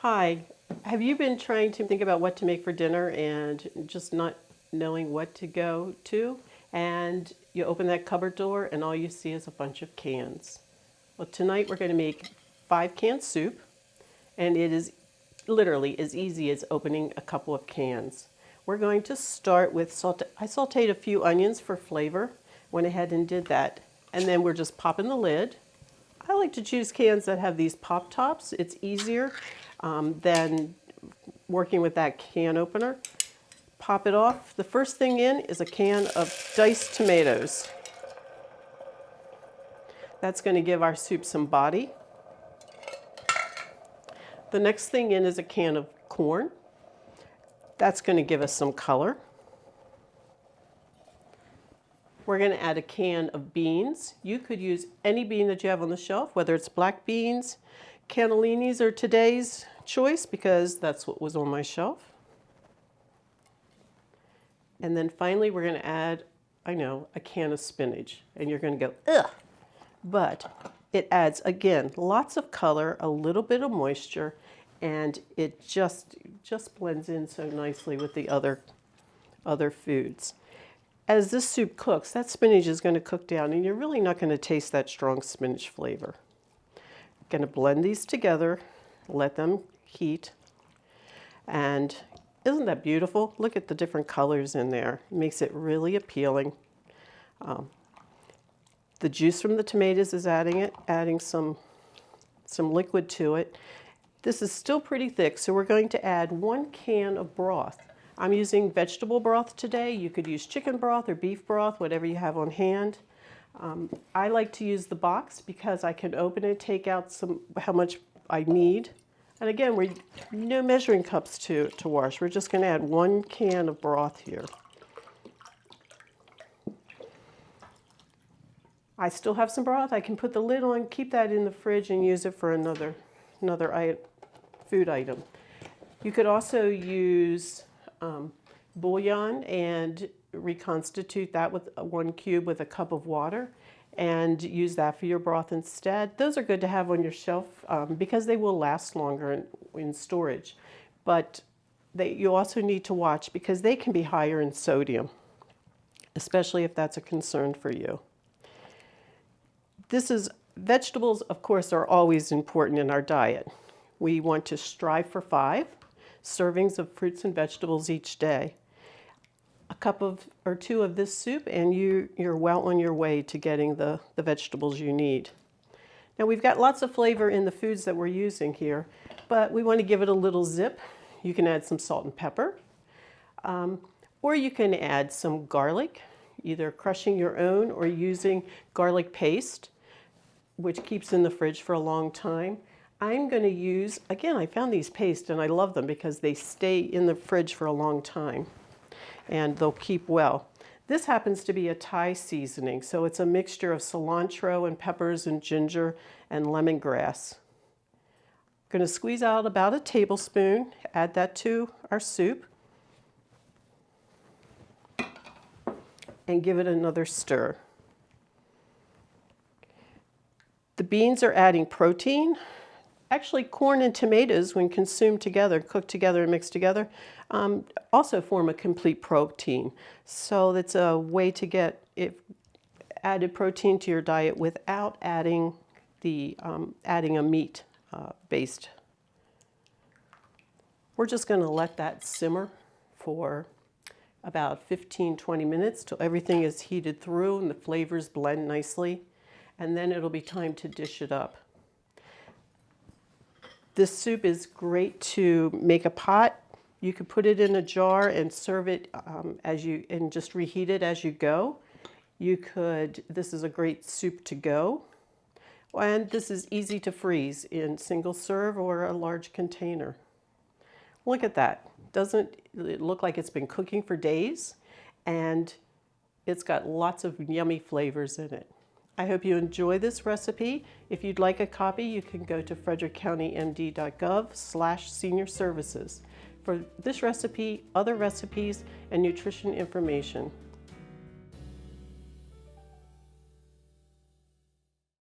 Hi, have you been trying to think about what to make for dinner and just not knowing what to go to? And you open that cupboard door and all you see is a bunch of cans. Well, tonight we're going to make 5-can soup, and it is literally as easy as opening a couple of cans. We're going to start with I sauteed a few onions for flavor, went ahead and did that, and then we're just popping the lid. I like to choose cans that have these pop tops. It's easier than working with that can opener. Pop it off. The first thing in is a can of diced tomatoes. That's going to give our soup some body. The next thing in is a can of corn. That's going to give us some color. We're going to add a can of beans. You could use any bean that you have on the shelf, whether it's black beans. Cannellinis are today's choice because that's what was on my shelf. And then finally we're going to add, I know, a can of spinach. And you're going to go, ugh! But it adds, again, lots of color, a little bit of moisture, and it just blends in so nicely with the other foods. As this soup cooks, that spinach is going to cook down, and you're really not going to taste that strong spinach flavor. Going to blend these together, let them heat, and isn't that beautiful? Look at the different colors in there. It makes it really appealing. The juice from the tomatoes is adding some liquid to it. This is still pretty thick, so we're going to add 1 can of broth. I'm using vegetable broth today. You could use chicken broth or beef broth, whatever you have on hand. I like to use the box because I can open it, take out how much I need. And again, no measuring cups to wash. We're just going to add 1 can of broth here. I still have some broth. I can put the lid on, keep that in the fridge, and use it for another food item. You could also use bouillon and reconstitute that with 1 cube with a cup of water and use that for your broth instead. Those are good to have on your shelf because they will last longer in storage. But you also need to watch because they can be higher in sodium, especially if that's a concern for you. Vegetables, of course, are always important in our diet. We want to strive for 5 servings of fruits and vegetables each day. A cup or 2 of this soup and you're well on your way to getting the vegetables you need. Now we've got lots of flavor in the foods that we're using here, but we want to give it a little zip. You can add some salt and pepper, or you can add some garlic, either crushing your own or using garlic paste, which keeps in the fridge for a long time. I'm going to use, again, I found these paste and I love them because they stay in the fridge for a long time and they'll keep well. This happens to be a Thai seasoning, so it's a mixture of cilantro and peppers and ginger and lemongrass. I'm going to squeeze out about a tablespoon, add that to our soup, and give it another stir. The beans are adding protein. Actually, corn and tomatoes, when consumed together, cooked together and mixed together, also form a complete protein. So that's a way to get added protein to your diet without adding a meat based. We're just going to let that simmer for about 15-20 minutes till everything is heated through and the flavors blend nicely, and then it'll be time to dish it up. This soup is great to make a pot. You could put it in a jar and serve it and just reheat it as you go. This is a great soup to go. And this is easy to freeze in single serve or a large container. Look at that. Doesn't it look like it's been cooking for days? And it's got lots of yummy flavors in it. I hope you enjoy this recipe. If you'd like a copy, you can go to frederickcountymd.gov/senior services for this recipe, other recipes, and nutrition information.